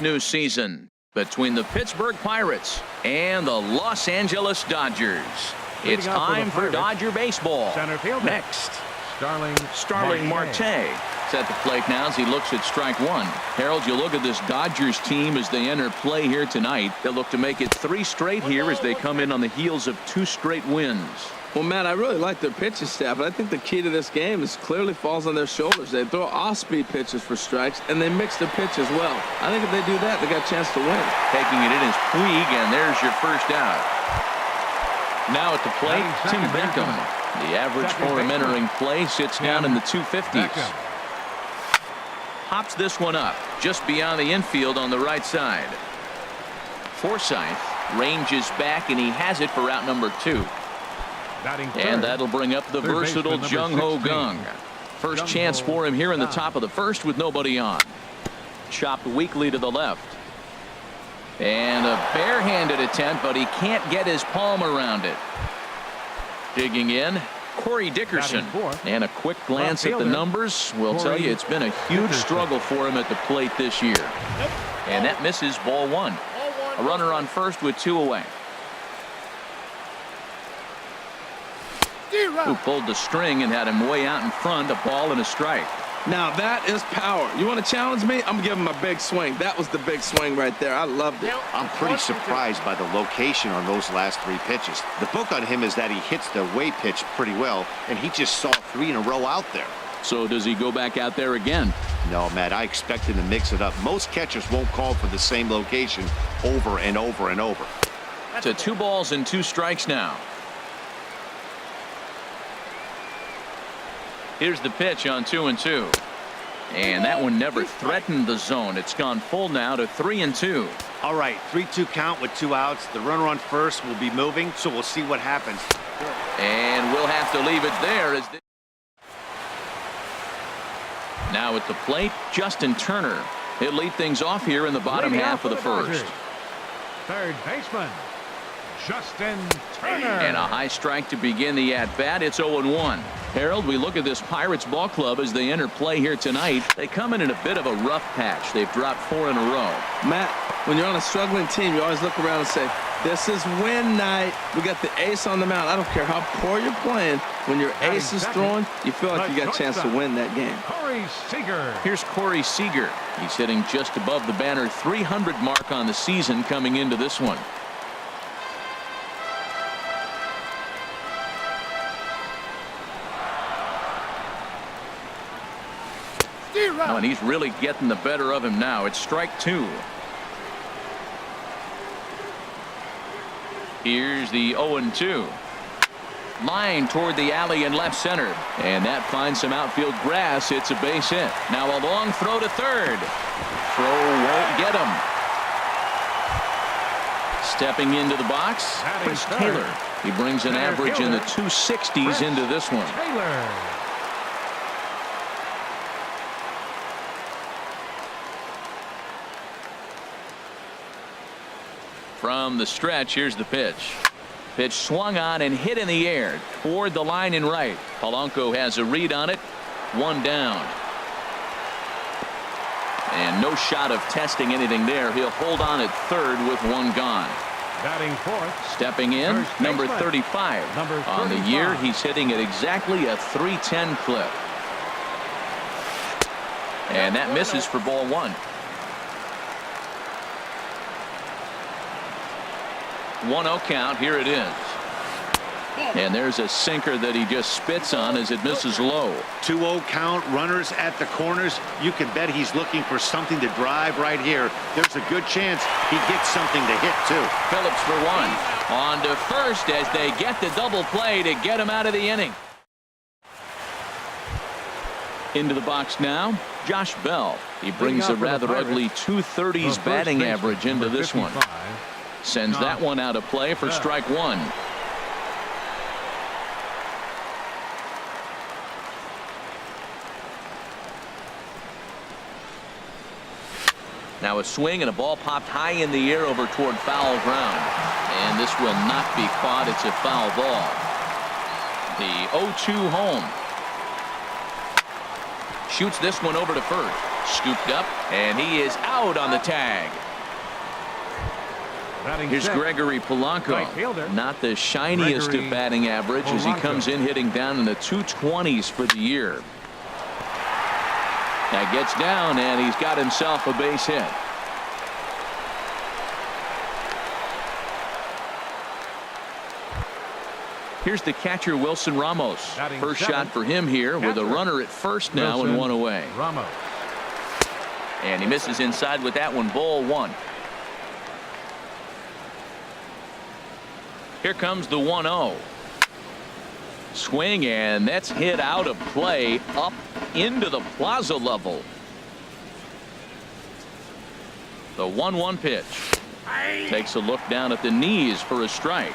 New season between the Pittsburgh Pirates and the Los Angeles Dodgers. It's time for Dodger baseball. Center field next. Starling Marte is at the plate now as he looks at strike one. Harold, you look at this Dodgers team as they enter play here tonight. They'll look to make it 3 straight here as they come in on the heels of 2 straight wins. Well, Matt, I really like their pitching staff, but I think the key to this game is clearly falls on their shoulders. They throw off-speed pitches for strikes, and they mix their pitch as well. I think if they do that, they got a chance to win. Taking it in is Puig, and there's your first out. Now at the plate, Tim Beckham. The average for him entering play sits down in the 250s. Hops this one up just beyond the infield on the right side. Forsythe ranges back, and he has it for out number 2. And that'll bring up the versatile Jung Ho Kang. First chance for him here in the top of the first with nobody on. Chopped weakly to the left. And a barehanded attempt, but he can't get his palm around it. Digging in, Corey Dickerson. And a quick glance at the numbers will tell you it's been a huge struggle for him at the plate this year. And that misses, ball 1. A runner on first with 2 away. Who pulled the string and had him way out in front, a ball and a strike. Now that is power. You want to challenge me? I'm going to give him a big swing. That was the big swing right there. I loved it. I'm pretty surprised by the location on those last 3 pitches. The book on him is that he hits the way pitch pretty well, and he just saw 3 in a row out there. So does he go back out there again? No, Matt, I expect him to mix it up. Most catchers won't call for the same location over and over and over. To 2 balls and 2 strikes now. Here's the pitch on 2-2. And that one never threatened the zone. It's gone full now to 3-2. All right, 3-2 count with 2 outs. The runner on first will be moving, so we'll see what happens. And we'll have to leave it there. Now at the plate, Justin Turner. He'll lead things off here in the bottom half of the first. Third baseman, Justin Turner. And a high strike to begin the at-bat. It's 0-1. Harold, we look at this Pirates ball club as they enter play here tonight. They come in a bit of a rough patch. They've dropped 4 in a row. Matt, when you're on a struggling team, you always look around and say, this is win night. We got the ace on the mound. I don't care how poor you're playing. When your ace is throwing, you feel like you got a chance to win that game. Corey Seager. Here's Corey Seager. He's hitting just above the banner 300 mark on the season coming into this one. Oh, and he's really getting the better of him now. It's strike 2. Here's the 0-2. Line toward the alley in left center. And that finds some outfield grass. It's a base hit. Now a long throw to third. Throw won't get him. Stepping into the box, Chris Taylor. He brings an average in the 260s into this one. Taylor. From the stretch, here's the pitch. Pitch swung on and hit in the air toward the line in right. Polanco has a read on it. 1 down. And no shot of testing anything there. He'll hold on at third with 1 gone. Batting fourth. Stepping in, number 35. On the year, he's hitting at exactly a .310 clip. And that misses for ball 1. 1-0 count. Here it is. And there's a sinker that he just spits on as it misses low. 2-0 count, runners at the corners. You can bet he's looking for something to drive right here. There's a good chance he gets something to hit too. Phillips for 1. On to first as they get the double play to get him out of the inning. Into the box now, Josh Bell. He brings a rather ugly 230s batting average into this one. Sends that one out of play for strike 1. Now a swing and a ball popped high in the air over toward foul ground. And this will not be caught. It's a foul ball. The 0-2 home. Shoots this one over to first. Scooped up, and he is out on the tag. Here's Gregory Polanco. Right, not the shiniest Gregory of batting average as he comes in hitting down in the 220s for the year. That gets down, and he's got himself a base hit. Here's the catcher, Wilson Ramos. Batting First seventh. shot for him here with a runner at first now Wilson and one away. Ramos. And he misses inside with that one. Ball one. Here comes the 1-0. Swing, and that's hit out of play up into the plaza level. The 1-1 pitch. Takes a look down at the knees for a strike.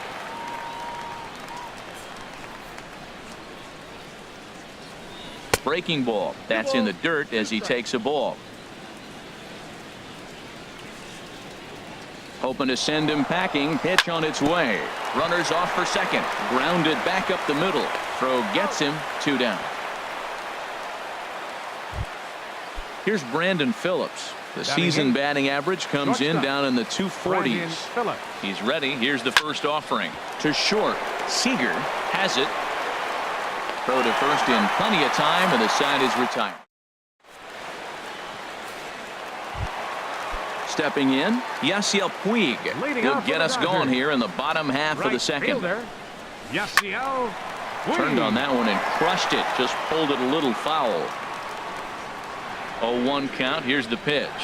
Breaking ball. That's in the dirt as he takes a ball. Hoping to send him packing. Pitch on its way. Runners off for second. Grounded back up the middle. Throw gets him. 2 down. Here's Brandon Phillips. The season batting average comes in down in the 240s. He's ready. Here's the first offering. To short. Seager has it. Throw to first in plenty of time, and the side is retired. Stepping in, Yasiel Puig. He'll get us going here in the bottom half of the second. Yasiel Puig. Turned on that one and crushed it. Just pulled it a little foul. 0-1 count. Here's the pitch.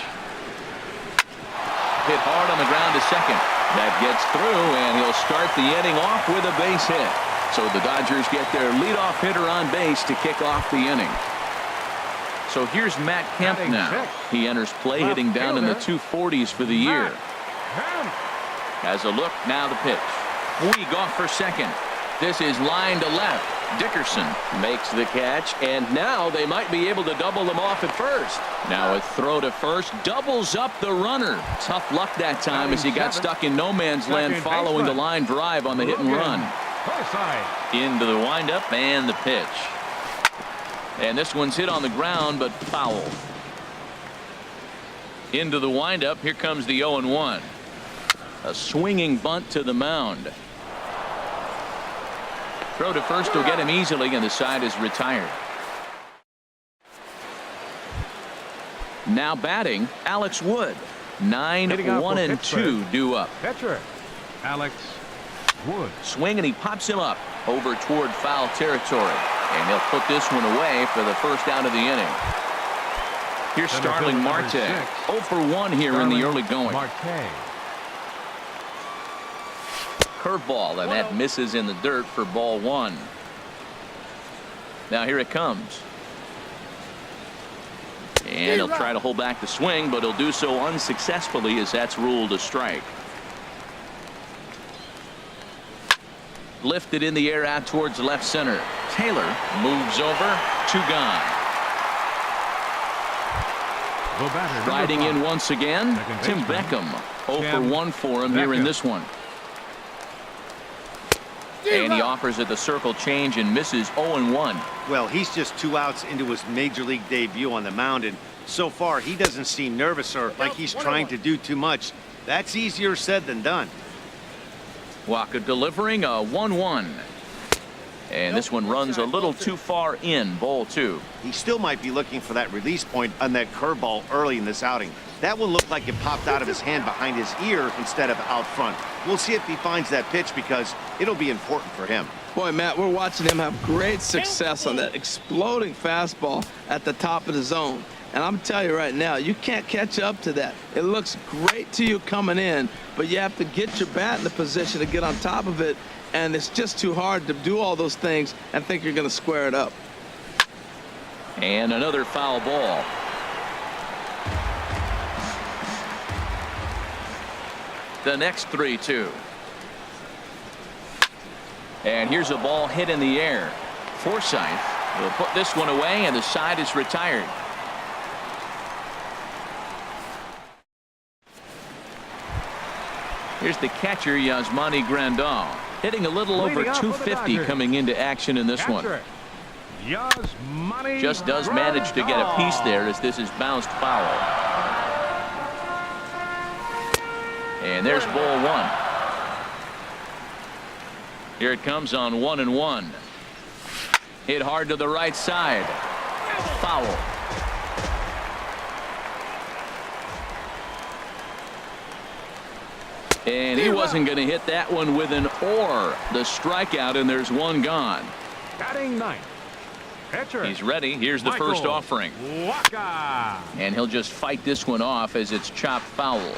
Hit hard on the ground to second. That gets through, and he'll start the inning off with a base hit. So the Dodgers get their leadoff hitter on base to kick off the inning. So here's Matt Kemp now. He enters play hitting down in the 240s for the year. Has a look. Now the pitch. Puig off for second. This is line to left. Dickerson makes the catch, and now they might be able to double them off at first. Now a throw to first doubles up the runner. Tough luck that time as he got stuck in no man's land following the line drive on the hit and run. Into the windup and the pitch. And this one's hit on the ground but foul. Into the windup. Here comes the 0-1. A swinging bunt to the mound. Throw to first will get him easily, and the side is retired. Now batting, Alex Wood. 9-1-2 due up. Catcher Alex Wood. Swing, and he pops him up over toward foul territory. And he'll put this one away for the first out of the inning. Here's Starling Marte. 0 for 1 here in the early going. Curveball, and that misses in the dirt for ball 1. Now here it comes. And he'll try to hold back the swing, but he'll do so unsuccessfully as that's ruled a strike. Lifted in the air out towards left center. Taylor moves over. 2 gone. Riding in once again, Tim Beckham. 0 for 1 for him here in this one. And he offers it the circle change and misses. 0-1. Well, he's just 2 outs into his major league debut on the mound, and so far he doesn't seem nervous or like he's trying to do too much. That's easier said than done. Waka delivering a 1-1. And this one runs a little too far in. Ball 2. He still might be looking for that release point on that curveball early in this outing. That one looked like it popped out of his hand behind his ear instead of out front. We'll see if he finds that pitch because it'll be important for him. Boy, Matt, we're watching him have great success on that exploding fastball at the top of the zone. And I'm telling you right now, you can't catch up to that. It looks great to you coming in, but you have to get your bat in the position to get on top of it. And it's just too hard to do all those things and think you're going to square it up. And another foul ball. The next 3-2. And here's a ball hit in the air. Forsythe will put this one away, and the side is retired. Here's the catcher, Yasmani Grandal, hitting a little over 250 coming into action in this one. Yasmani Just does manage to get a piece there as this is bounced foul. And there's ball one. Here it comes on 1-1. Hit hard to the right side. Foul. And he wasn't going to hit that one with an or. The strikeout, and there's one gone. Batting ninth. Pitcher. He's ready. Here's the first offering. Waka. And he'll just fight this one off as it's chopped foul.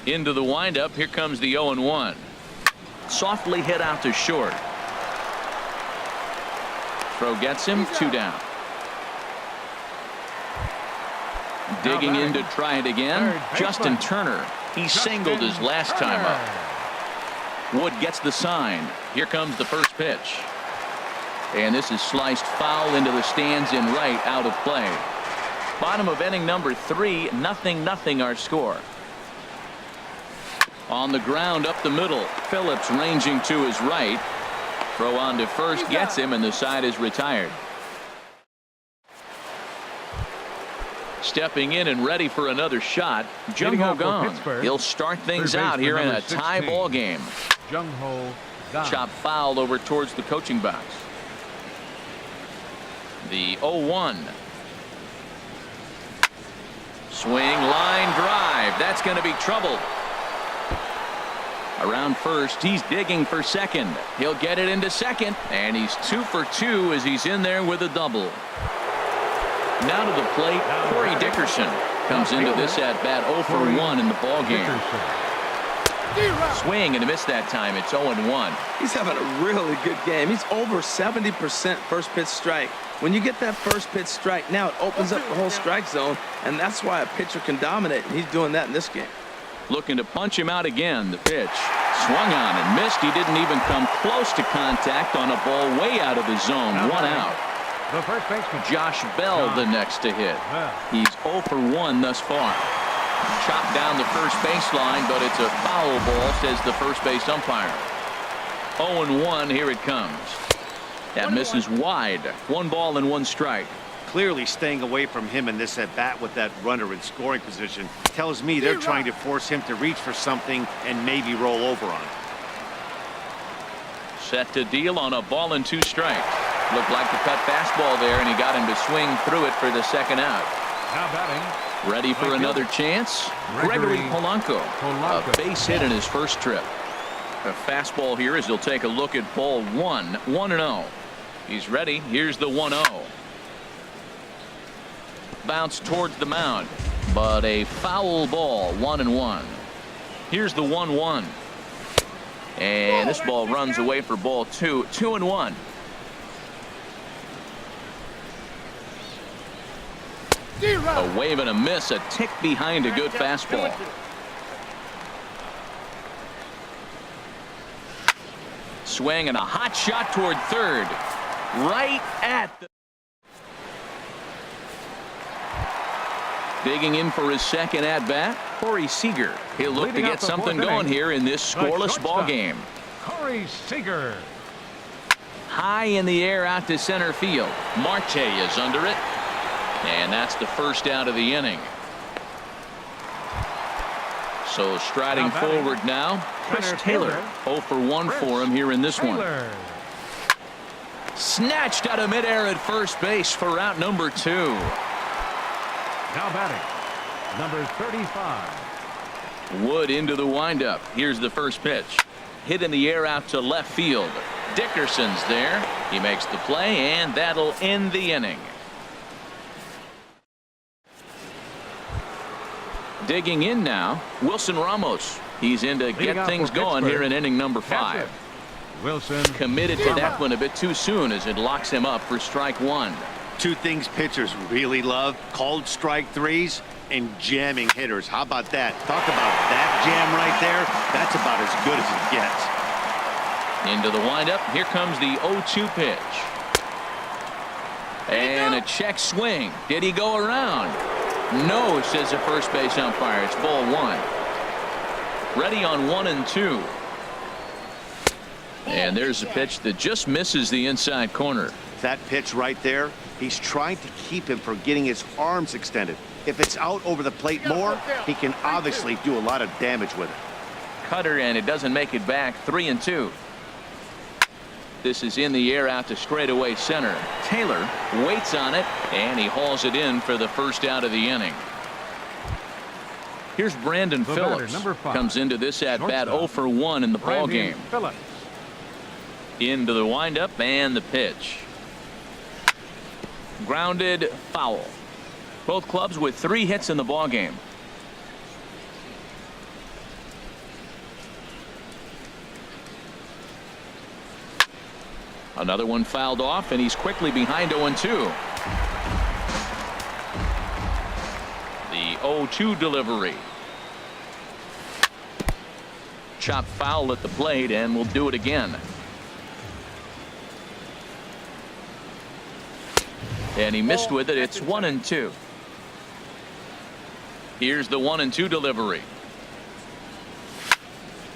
Into the windup. Here comes the 0-1. Softly hit out to short. Throw gets him. 2 down. Digging in to try it again. Justin Turner. He singled his last time up. Wood gets the sign. Here comes the first pitch. And this is sliced foul into the stands in right, out of play. Bottom of inning number 3, 0-0 our score. On the ground up the middle. Phillips ranging to his right. Throw on to first gets him, and the side is retired. Stepping in and ready for another shot, Jung Ho Gong. He'll start things out here in a tie ball game. Jung Ho Gong. Chop foul over towards the coaching box. The 0-1. Swing, line drive. That's going to be trouble. Around first, he's digging for second. He'll get it into second, and he's 2 for 2 as he's in there with a double. Now to the plate, Corey Dickerson comes into this at bat 0 for 1 in the ball game. Swing and a miss that time. It's 0-1. He's having a really good game. He's over 70% first pitch strike. When you get that first pitch strike, now it opens up the whole strike zone, and that's why a pitcher can dominate, and he's doing that in this game. Looking to punch him out again. The pitch swung on and missed. He didn't even come close to contact on a ball way out of the zone. 1 out. The first baseman. Josh Bell the next to hit. He's 0 for 1 thus far. Chopped down the first baseline, but it's a foul ball, says the first base umpire. 0-1. Here it comes. That misses wide. 1 ball and 1 strike. Clearly staying away from him in this at bat with that runner in scoring position tells me they're trying to force him to reach for something and maybe roll over on it. Set to deal on a ball and 2 strikes. Looked like the cut fastball there, and he got him to swing through it for the second out. Now batting. Ready for another chance? Gregory Polanco. A base hit in his first trip. A fastball here as he'll take a look at ball 1. 1-0. He's ready. Here's the 1-0. Bounce towards the mound, but a foul ball. 1-1. Here's the 1-1. And this ball runs away for ball 2. 2-1. A wave and a miss, a tick behind a good fastball. Swing and a hot shot toward third. Right at the... Digging in for his second at bat, Corey Seager. He'll look to get something going here in this scoreless ball game. Corey Seager. High in the air out to center field. Marte is under it. And that's the first out of the inning. So striding forward now, Chris Taylor. 0 for 1 for him here in this one. Snatched out of midair at first base for out number 2. Now batting, number 35. Wood into the windup. Here's the first pitch. Hit in the air out to left field. Dickerson's there. He makes the play, and that'll end the inning. Digging in now, Wilson Ramos. He's in to get things going here in inning number 5. Wilson committed to that one a bit too soon as it locks him up for strike 1. 2 things pitchers really love: called strike 3s and jamming hitters. How about that? Talk about that jam right there. That's about as good as it gets. Into the windup. Here comes the 0-2 pitch. And a check swing. Did he go around? No, says the first base umpire. It's ball 1. Ready on 1 and 2. And there's a pitch that just misses the inside corner. That pitch right there, he's trying to keep him from getting his arms extended. If it's out over the plate more, he can obviously do a lot of damage with it. Cutter, and it doesn't make it back. 3-2. This is in the air out to straightaway center. Taylor waits on it, and he hauls it in for the first out of the inning. Here's Brandon Phillips. Number 5. Comes into this at bat 0 for 1 in the ball game. Phillips. Into the windup and the pitch. Grounded, foul. Both clubs with 3 hits in the ball game. Another one fouled off, and he's quickly behind 0-2. The 0-2 delivery. Chop foul at the plate, and we'll do it again. And he missed with it. It's 1-2. Here's the 1-2 delivery.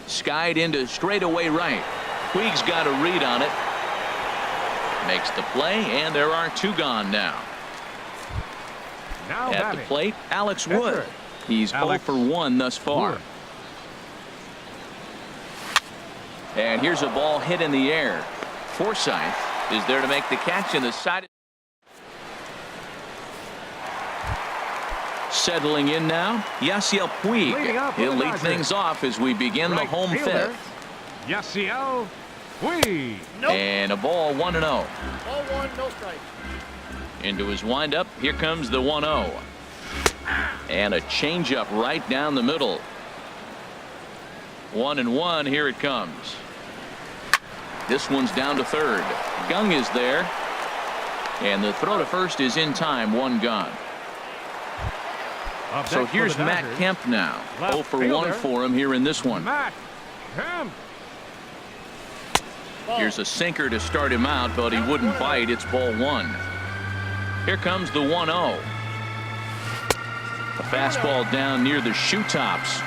Skied into straightaway right. Puig's got a read on it. Makes the play, and there are 2 gone now. Now At the plate, Alex Wood. He's 0 for 1 thus far. Wood. And here's a ball hit in the air. Forsythe is there to make the catch in the side. Settling in now, Yasiel Puig. He'll lead things off as we begin the home fifth. Yasiel Puig. And a ball 1-0. Ball 1, no strike. Into his windup. Here comes the 1-0. And a changeup right down the middle. 1-1. Here it comes. This one's down to third. Gung is there. And the throw to first is in time. 1 gone. So here's Matt Kemp now. 0 for 1 for him here in this one. Matt Kemp. Here's a sinker to start him out, but he wouldn't bite. It's ball 1. Here comes the 1-0. A fastball down near the shoe tops.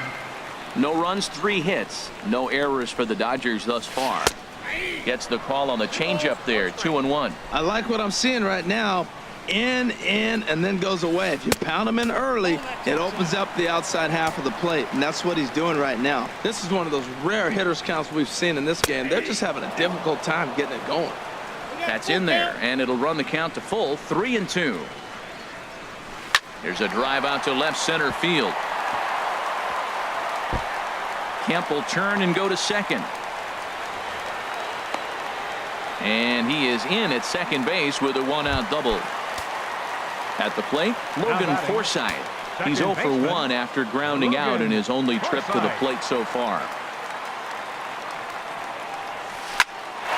No runs, 3 hits. No errors for the Dodgers thus far. Gets the call on the changeup there. 2-1. I like what I'm seeing right now. In, and then goes away. If you pound him in early, it opens up the outside half of the plate, and that's what he's doing right now. This is one of those rare hitters counts we've seen in this game. They're just having a difficult time getting it going. That's in there, and it'll run the count to full. 3-2. There's a drive out to left center field. Kemp will turn and go to second. And he is in at second base with a 1-out double. At the plate, Logan Forsythe. He's 0 for 1 after grounding out in his only trip to the plate so far.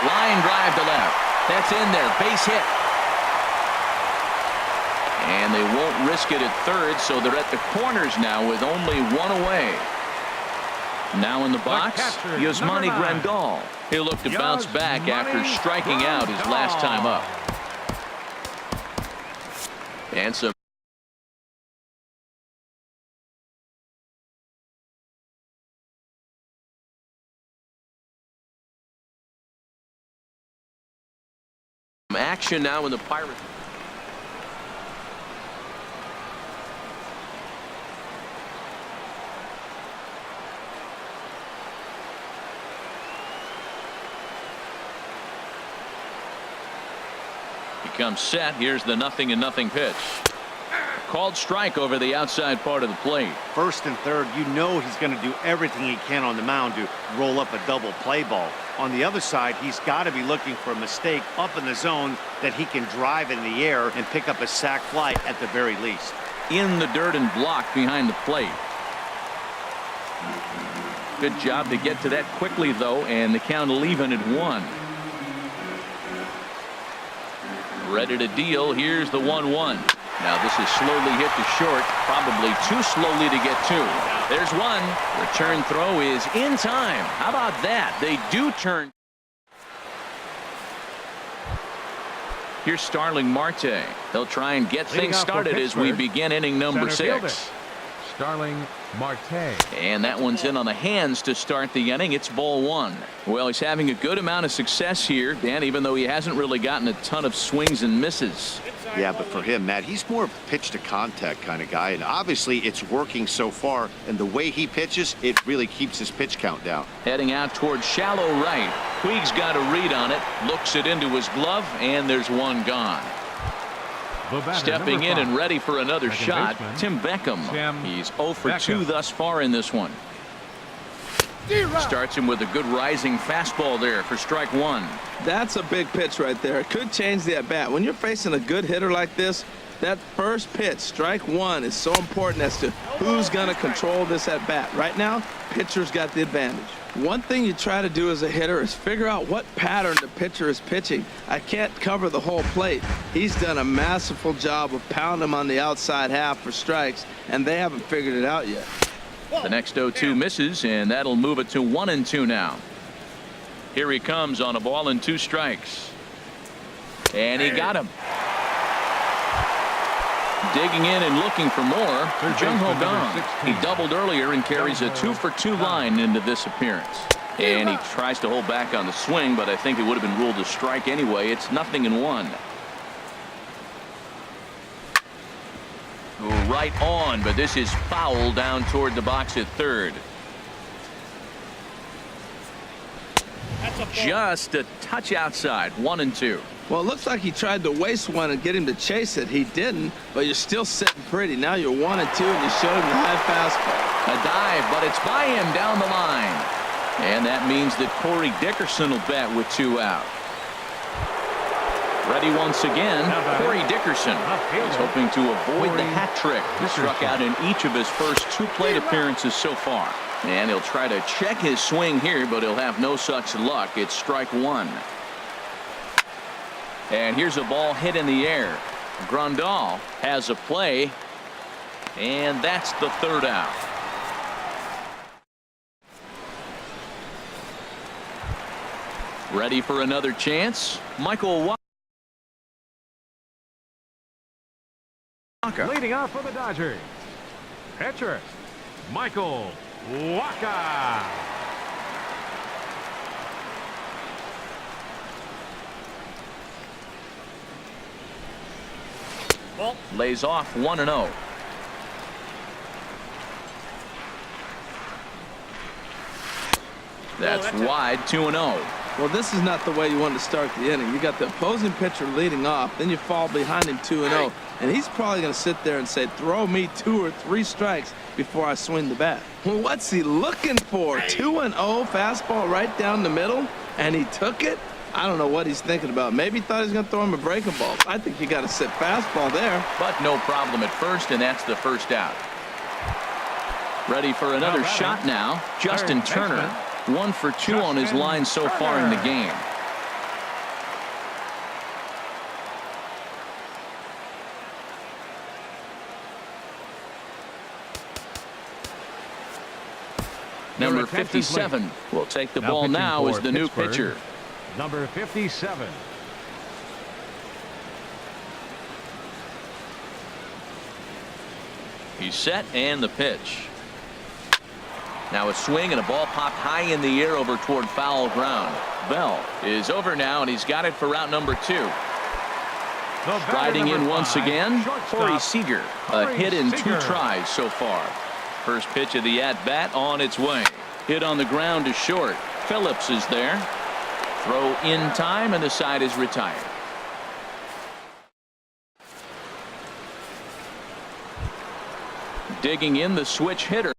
Line drive to left. That's in there. Base hit. And they won't risk it at third, so they're at the corners now with only 1 away. Now in the box, Yasmani Grandal. He'll look to bounce back after striking out his last time up. And some action now in the Pirates. Comes set. Here's the 0-0 pitch. Called strike over the outside part of the plate. First and third, you know he's going to do everything he can on the mound to roll up a double play ball. On the other side, he's got to be looking for a mistake up in the zone that he can drive in the air and pick up a sac fly at the very least. In the dirt and blocked behind the plate. Good job to get to that quickly, though, and the count will even at 1. Ready to deal. Here's the 1-1. Now this is slowly hit to short, probably too slowly to get to. There's one. Return throw is in time. How about that? They do turn. Here's Starling Marte. They'll try and get things started as we begin inning number 6. Starling Marte. And that one's in on the hands to start the inning. It's ball one. Well, he's having a good amount of success here, Dan, even though he hasn't really gotten a ton of swings and misses. Yeah, but for him, Matt, he's more of a pitch to contact kind of guy, and obviously it's working so far, and the way he pitches, it really keeps his pitch count down. Heading out towards shallow right. Puig's got a read on it, looks it into his glove, and there's one gone. Stepping in and ready for another shot, Tim Beckham. He's 0 for 2 thus far in this one. Starts him with a good rising fastball there for strike one. That's a big pitch right there. It could change the at-bat. When you're facing a good hitter like this, that first pitch, strike one, is so important as to who's going to control this at-bat. Right now, pitcher's got the advantage. One thing you try to do as a hitter is figure out what pattern the pitcher is pitching. I can't cover the whole plate. He's done a masterful job of pounding him on the outside half for strikes, and they haven't figured it out yet. The next 0-2 misses, and that'll move it to 1-2 now. Here he comes on a ball and 2 strikes. And he got him. Digging in and looking for more, Jung Ho Kang. He doubled earlier and carries a 2 for 2 line into this appearance. And he tries to hold back on the swing, but I think it would have been ruled a strike anyway. It's 0-1. Right on, but this is foul down toward the box at third. Just a touch outside. 1-2. Well, it looks like he tried to waste one and get him to chase it. He didn't, but you're still sitting pretty. Now you're 1-2, and you showed him the high fastball. A dive, but it's by him down the line. And that means that Corey Dickerson will bat with 2 out. Ready once again, Corey Dickerson. He's hoping to avoid the hat trick. He struck out in each of his first 2 plate appearances so far. And he'll try to check his swing here, but he'll have no such luck. It's strike one. And here's a ball hit in the air. Grandal has a play, and that's the 3rd out. Ready for another chance? Michael Wacha. Leading off for the Dodgers, pitcher Michael Wacha. Lays off 1-0. That's wide. 2-0. Well, this is not the way you want to start the inning. You got the opposing pitcher leading off, then you fall behind him 2-0, and he's probably going to sit there and say, throw me 2 or 3 strikes before I swing the bat. Well, what's he looking for? 2-0 fastball right down the middle, and he took it? I don't know what he's thinking about. Maybe he thought he was going to throw him a breaking ball. I think you got to sit fastball there. But no problem at first, and that's the 1st out. Ready for another shot now. Justin Turner, 1 for 2 on his line so far in the game. Number 57 will take the ball now as the new pitcher. Number 57. He's set, and the pitch. Now a swing and a ball popped high in the air over toward foul ground. Bell is over now, and he's got it for route number 2. Riding in once again, Corey Seager. A hit in 2 tries so far. First pitch of the at-bat on its way. Hit on the ground to short. Phillips is there. Throw in time, and the side is retired. Digging in, the switch hitter.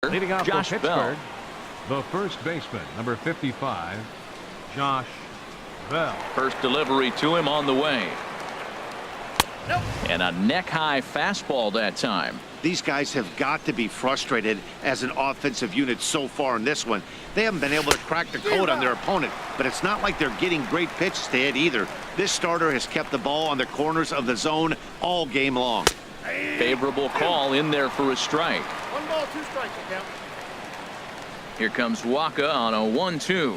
Leading off Josh for Bell. Pittsburgh, the first baseman, number 55, Josh Bell. First delivery to him on the way. And a neck-high fastball that time. These guys have got to be frustrated as an offensive unit so far in this one. They haven't been able to crack the code on their opponent, but it's not like they're getting great pitches to hit either. This starter has kept the ball on the corners of the zone all game long. Favorable call in there for a strike. 1 ball, 2 strikes, account. Here comes Waka on a 1-2.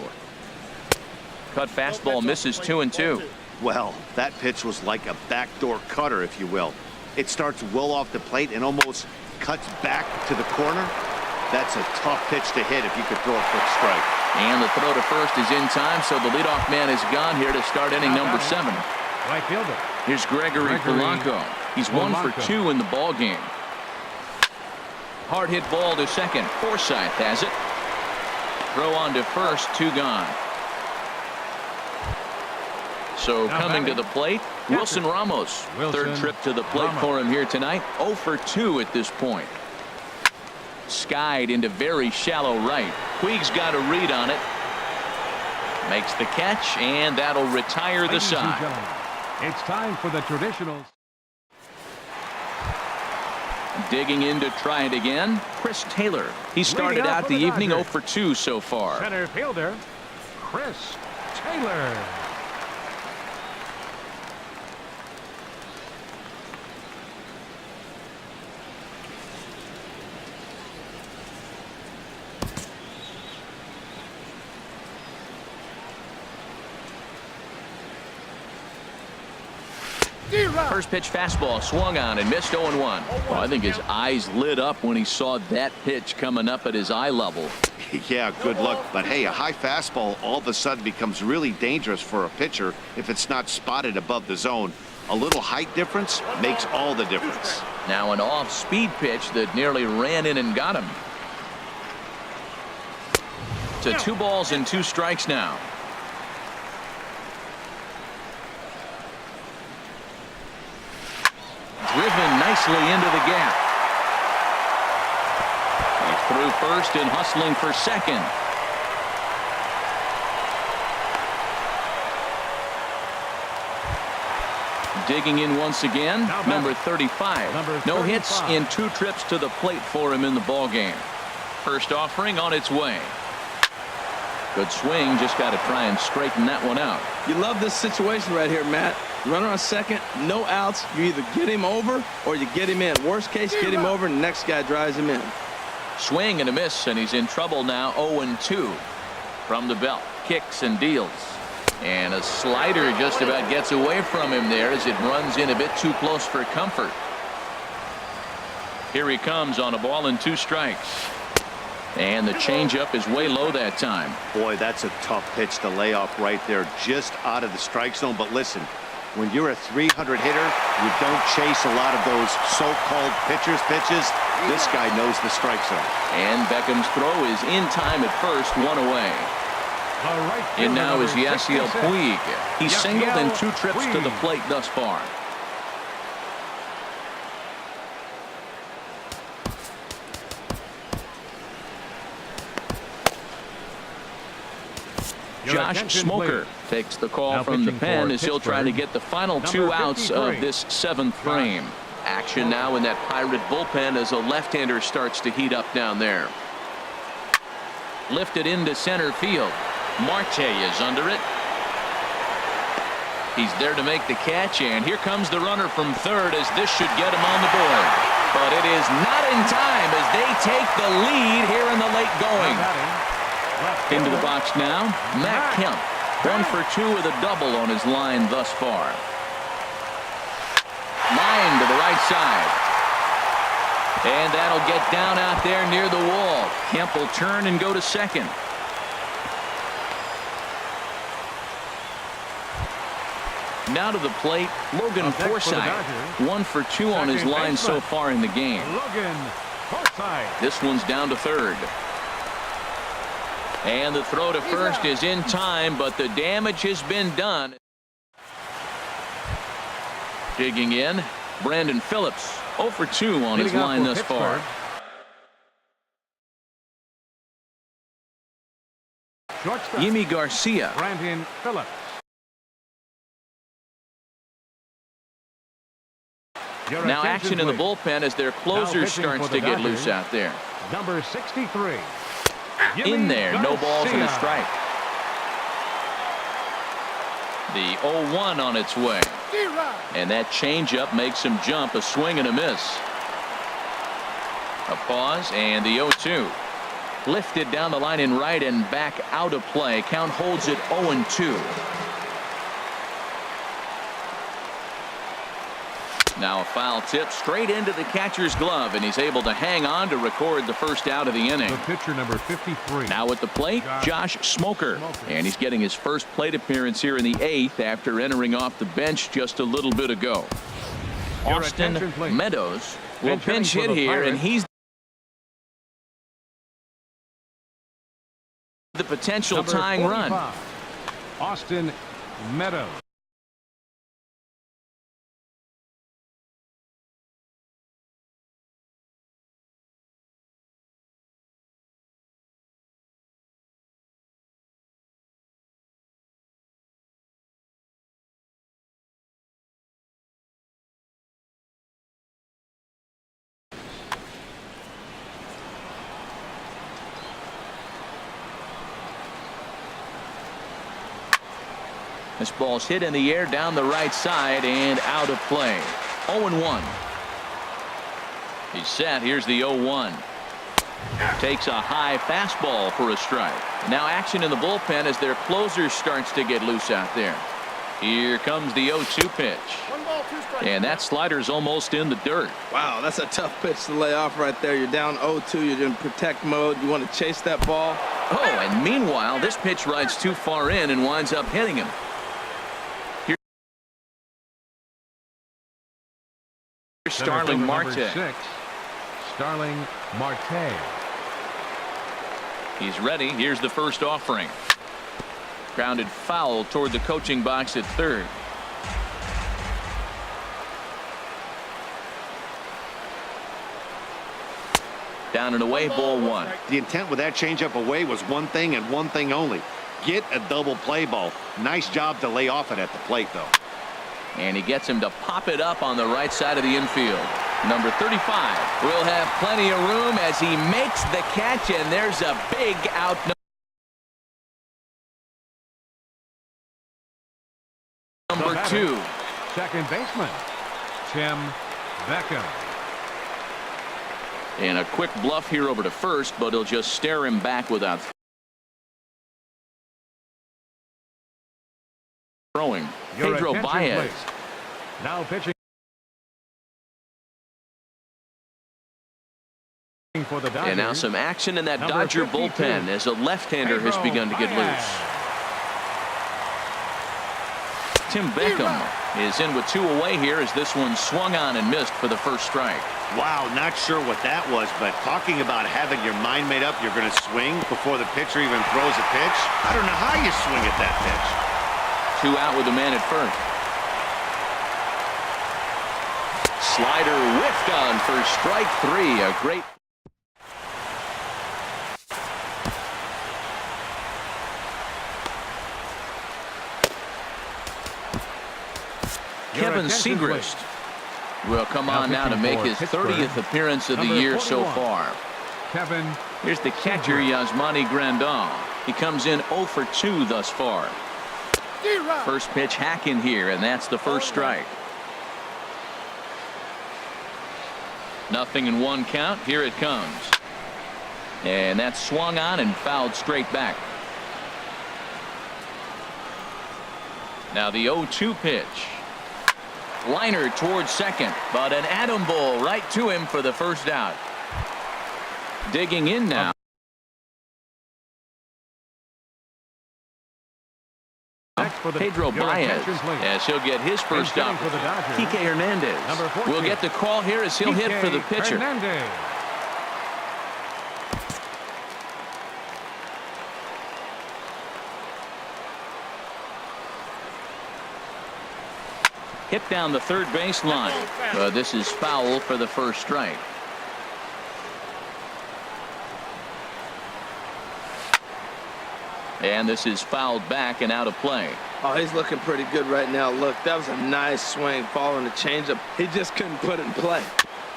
Cut fastball misses 2-2. Well, that pitch was like a backdoor cutter, if you will. It starts well off the plate and almost cuts back to the corner. That's a tough pitch to hit if you could throw a quick strike. And the throw to first is in time, so the leadoff man is gone here to start inning number 7. Right fielder. Here's Gregory Polanco. He's 1 for 2 in the ball game. Hard hit ball to second. Forsythe has it. Throw on to first, 2 gone. So coming to the plate, Wilson Ramos. Third trip to the plate for him here tonight. 0 for 2 at this point. Skied into very shallow right. Puig's got a read on it. Makes the catch, and that'll retire the side. It's time for the traditional. Digging in to try it again, Chris Taylor. He started out the evening 0 for 2 so far. Center fielder, Chris Taylor. First pitch fastball swung on and missed 0-1. Well, I think his eyes lit up when he saw that pitch coming up at his eye level. Yeah, good luck. But hey, a high fastball all of a sudden becomes really dangerous for a pitcher if it's not spotted above the zone. A little height difference makes all the difference. Now an off-speed pitch that nearly ran in and got him. To 2 balls and 2 strikes now. Driven nicely into the gap. He's through first and hustling for second. Digging in once again, number 35. No hits in 2 trips to the plate for him in the ball game. First offering on its way. Good swing, just got to try and straighten that one out. You love this situation right here, Matt. Runner on second, no outs. You either get him over or you get him in. Worst case, get him over and the next guy drives him in. Swing and a miss, and he's in trouble now. 0-2 from the belt. Kicks and deals. And a slider just about gets away from him there as it runs in a bit too close for comfort. Here he comes on a ball and 2 strikes. And the changeup is way low that time. Boy, that's a tough pitch to lay off right there, just out of the strike zone. But listen, when you're a 300 hitter, you don't chase a lot of those so-called pitcher's pitches. This guy knows the strike zone. And Beckham's throw is in time at first, 1 away. And now is Yasiel Puig. He's singled in 2 trips to the plate thus far. Josh Smoker takes the call from the pen as he'll try to get the final 2 outs of this 7th frame. Action now in that Pirate bullpen as a left-hander starts to heat up down there. Lifted into center field. Marte is under it. He's there to make the catch, and here comes the runner from third as this should get him on the board. But it is not in time as they take the lead here in the late going. Into the box now, Matt Kemp. 1 for 2 with a double on his line thus far. Line to the right side. And that'll get down out there near the wall. Kemp will turn and go to second. Now to the plate, Logan Forsythe. 1 for 2 on his line so far in the game. Logan Forsythe. This one's down to third. And the throw to first is in time, but the damage has been done. Digging in, Brandon Phillips. 0 for 2 on his line thus far. Shortstop, Yimi Garcia. Brandon Phillips. Your Now attention, action in the please. bullpen as their closer pitching starts for to the get Dodgers, loose out there. Number 63. In there, no balls and a Garcia. strike. The 0-1 on its way. And that changeup makes him jump, a swing and a miss. A pause and the 0-2. Lifted down the line in right and back out of play. Count holds it 0-2. Now a foul tip straight into the catcher's glove, and he's able to hang on to record the first out of the inning. The pitcher, number 53. Now at the plate, Josh Smoker. And he's getting his first plate appearance here in the 8th after entering off the bench just a little bit ago. Your Austin attention, please. Meadows will Pinch hitting pinch for hit the here, and Pirates. he's the potential Number tying run. 45, Austin Meadows. This ball's hit in the air down the right side and out of play. 0-1. He's set. Here's the 0-1. Takes a high fastball for a strike. Now action in the bullpen as their closer starts to get loose out there. Here comes the 0-2 pitch. 1 ball, 2 strikes. And that slider's almost in the dirt. Wow, that's a tough pitch to lay off right there. You're down 0-2. You're in protect mode. You want to chase that ball. Oh, and meanwhile, this pitch rides too far in and winds up hitting him. Here's Starling Number Marte. 6, Starling Marte. He's ready. Here's the first offering. Grounded foul toward the coaching box at third. Down and away, ball 1. The intent with that changeup away was one thing and one thing only. Get a double play ball. Nice job to lay off it at the plate, though. And he gets him to pop it up on the right side of the infield. Number 35 will have plenty of room as he makes the catch, and there's a big out. Number 2. Second baseman, Tim Beckham. And a quick bluff here over to first, but he'll just stare him back without throwing. Your Pedro attention, Baez. please. Now pitching for the Dodgers. And now some action in that Number Dodger 52, bullpen as a left-hander has Pedro begun to get Baez. loose. Tim Beckham is in with 2 away here as this one swung on and missed for the first strike. Wow, not sure what that was, but talking about having your mind made up you're going to swing before the pitcher even throws a pitch. I don't know how you swing at that pitch. 2 out with a man at first. Slider whiffed on for strike 3. A great. Your Kevin attention, Segrist please. will come Now on now to pitching make for his Pittsburgh, 30th appearance of the number year so 41, far. Kevin Here's the catcher, Yasmani Grandal. He comes in 0 for 2 thus far. First pitch hack in here, and that's the first strike. Nothing in 1 count. Here it comes. And that's swung on and fouled straight back. Now the 0-2 pitch. Liner towards second, but an Adam Bull right to him for the first out. Digging in now. Next for the, Pedro your Baez, attention, please. as he'll get his first hitting out. for the Dodgers, Kike Hernandez number 14, will get the call here as he'll hit for the Kike pitcher. Hernandez. Hit down the third base line. This is foul for the first strike. And this is fouled back and out of play. Oh, he's looking pretty good right now. Look, that was a nice swing following the changeup. He just couldn't put it in play.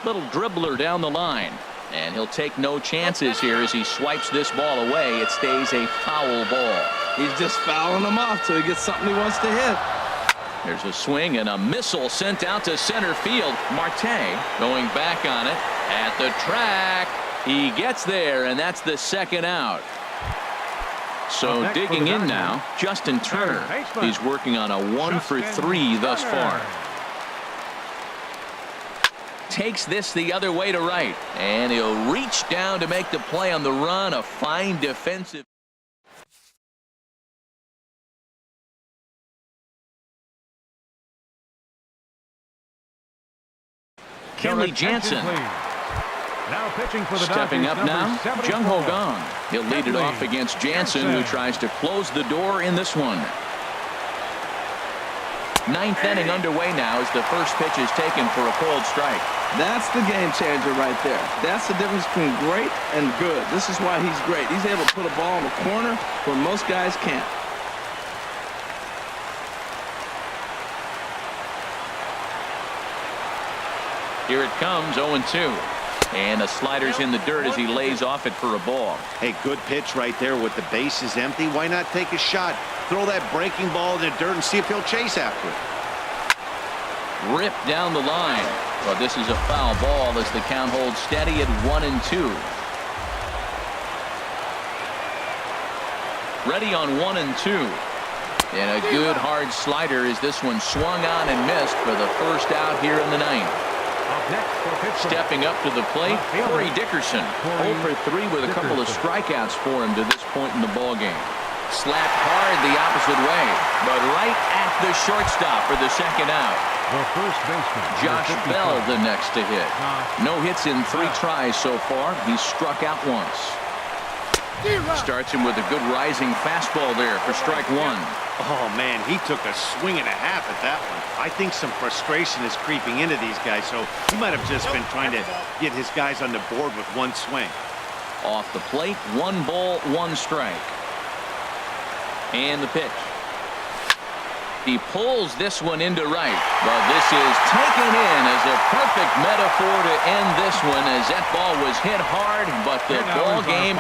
Little dribbler down the line. And he'll take no chances here as he swipes this ball away. It stays a foul ball. He's just fouling them off till he gets something he wants to hit. There's a swing and a missile sent out to center field. Marte going back on it at the track. He gets there, and that's the second out. So digging in now, Justin Turner. He's working on a 1-for-3 thus far. Takes this the other way to right, and he'll reach down to make the play on the run. A fine defensive. Kenley Jansen. Now pitching for the Stepping up now, Jung Ho Kang. He'll lead it off against Jansen, who tries to close the door in this one. Ninth inning underway now as the first pitch is taken for a cold strike. That's the game changer right there. That's the difference between great and good. This is why he's great. He's able to put a ball in the corner where most guys can't. Here it comes, 0-2. And the slider's in the dirt as he lays off it for a ball. Hey, good pitch right there with the bases empty. Why not take a shot? Throw that breaking ball in the dirt and see if he'll chase after it. Ripped down the line. But this is a foul ball as the count holds steady at 1-2. Ready on 1-2. And a good hard slider as this one swung on and missed for the first out here in the ninth. Stepping up to the plate, Corey Dickerson. 0-for-3 with a couple of strikeouts for him to this point in the ballgame. Slapped hard the opposite way, but right at the shortstop for the second out. The first baseman, Josh Bell the next to hit. No hits in 3 tries so far. He's struck out once. Starts him with a good rising fastball there for strike 1. Oh, man, he took a swing and a half at that one. I think some frustration is creeping into these guys, so he might have just been trying to get his guys on the board with one swing. Off the plate, 1 ball, 1 strike. And the pitch. He pulls this one into right, but this is taken in as a perfect metaphor to end this one as that ball was hit hard, but the ball game